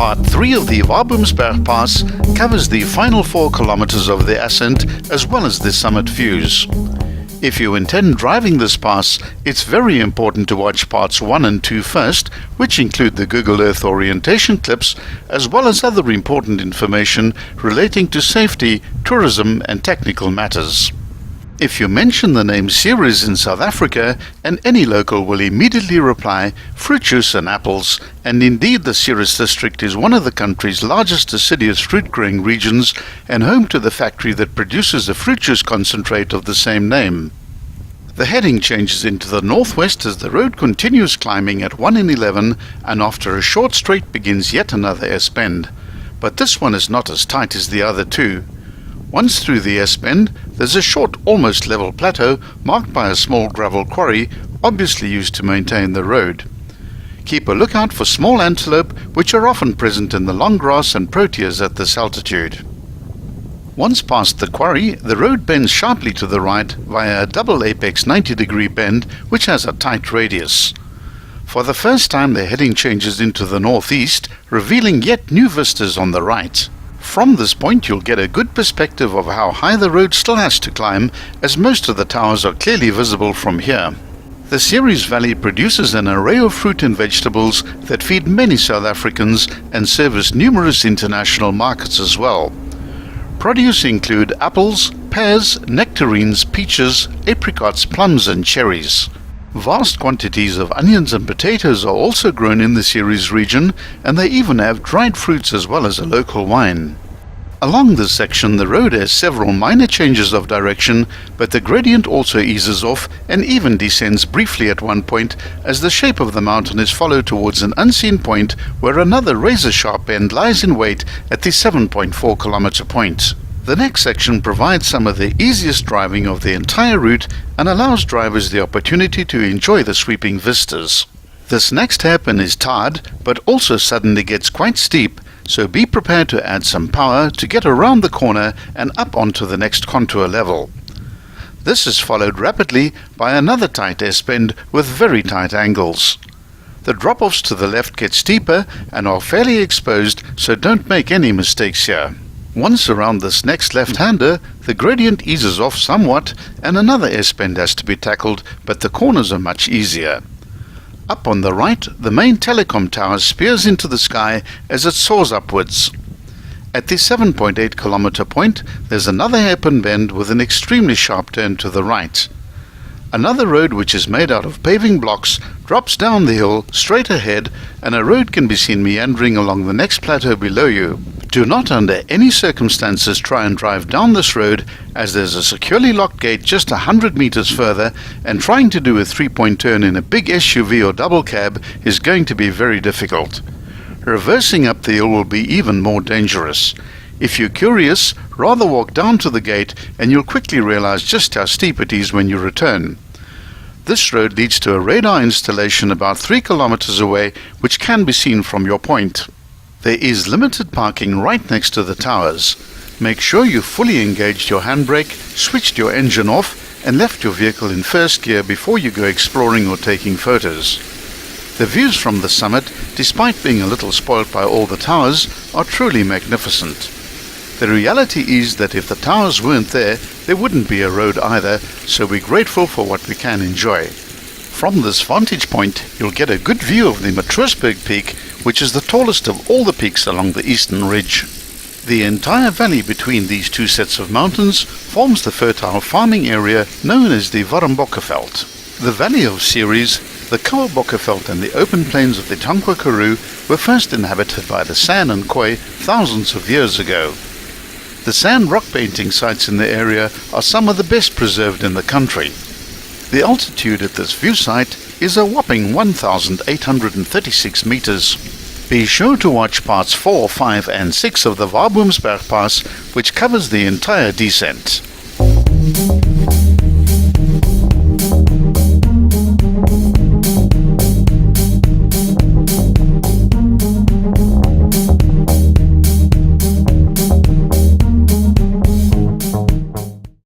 Part 3 of the Waboomsberg Pass covers the final 4 kilometers of the ascent as well as the summit views. If you intend driving this pass, it's very important to watch parts 1 and 2 first, which include the Google Earth orientation clips, as well as other important information relating to safety, tourism and technical matters. If you mention the name Ceres in South Africa, and any local will immediately reply, fruit juice and apples, and indeed the Ceres district is one of the country's largest deciduous fruit-growing regions and home to the factory that produces the fruit juice concentrate of the same name. The heading changes into the northwest as the road continues climbing at 1 in 11, and after a short straight begins yet another S-bend. But this one is not as tight as the other two. Once through the S-bend, there's a short, almost level plateau marked by a small gravel quarry, obviously used to maintain the road. Keep a lookout for small antelope, which are often present in the long grass and proteas at this altitude. Once past the quarry, the road bends sharply to the right via a double apex 90-degree bend, which has a tight radius. For the first time, the heading changes into the northeast, revealing yet new vistas on the right. From this point you'll get a good perspective of how high the road still has to climb, as most of the towers are clearly visible from here. The Ceres Valley produces an array of fruit and vegetables that feed many South Africans and service numerous international markets as well. Produce include apples, pears, nectarines, peaches, apricots, plums and cherries. Vast quantities of onions and potatoes are also grown in the Ceres region, and they even have dried fruits as well as a local wine. Along this section the road has several minor changes of direction, but the gradient also eases off and even descends briefly at one point as the shape of the mountain is followed towards an unseen point where another razor-sharp bend lies in wait at the 7.4 kilometer point. The next section provides some of the easiest driving of the entire route and allows drivers the opportunity to enjoy the sweeping vistas. This next hairpin is tarred, but also suddenly gets quite steep, so be prepared to add some power to get around the corner and up onto the next contour level. This is followed rapidly by another tight S-bend with very tight angles. The drop-offs to the left get steeper and are fairly exposed, so don't make any mistakes here. Once around this next left-hander, the gradient eases off somewhat and another S-bend has to be tackled, but the corners are much easier. Up on the right, the main telecom tower spears into the sky as it soars upwards. At the 7.8 kilometer point, there's another hairpin bend with an extremely sharp turn to the right. Another road, which is made out of paving blocks, drops down the hill straight ahead, and a road can be seen meandering along the next plateau below you. Do not under any circumstances try and drive down this road, as there's a securely locked gate just 100 meters further, and trying to do a 3-point turn in a big SUV or double cab is going to be very difficult. Reversing up the hill will be even more dangerous. If you're curious, rather walk down to the gate and you'll quickly realize just how steep it is when you return. This road leads to a radar installation about 3 kilometers away, which can be seen from your point. There is limited parking right next to the towers. Make sure you fully engaged your handbrake, switched your engine off and left your vehicle in first gear before you go exploring or taking photos. The views from the summit, despite being a little spoilt by all the towers, are truly magnificent. The reality is that if the towers weren't there, there wouldn't be a road either, so we're grateful for what we can enjoy. From this vantage point, you'll get a good view of the Waboomsberg peak, which is the tallest of all the peaks along the eastern ridge. The entire valley between these two sets of mountains forms the fertile farming area known as the Waboomsberg. The valley of Ceres, the Waboomsberg and the open plains of the Tankwa Karoo were first inhabited by the San and Khoi thousands of years ago. The sand rock painting sites in the area are some of the best preserved in the country. The altitude at this view site is a whopping 1,836 meters. Be sure to watch parts 4, 5 and 6 of the Waboomsberg Pass, which covers the entire descent.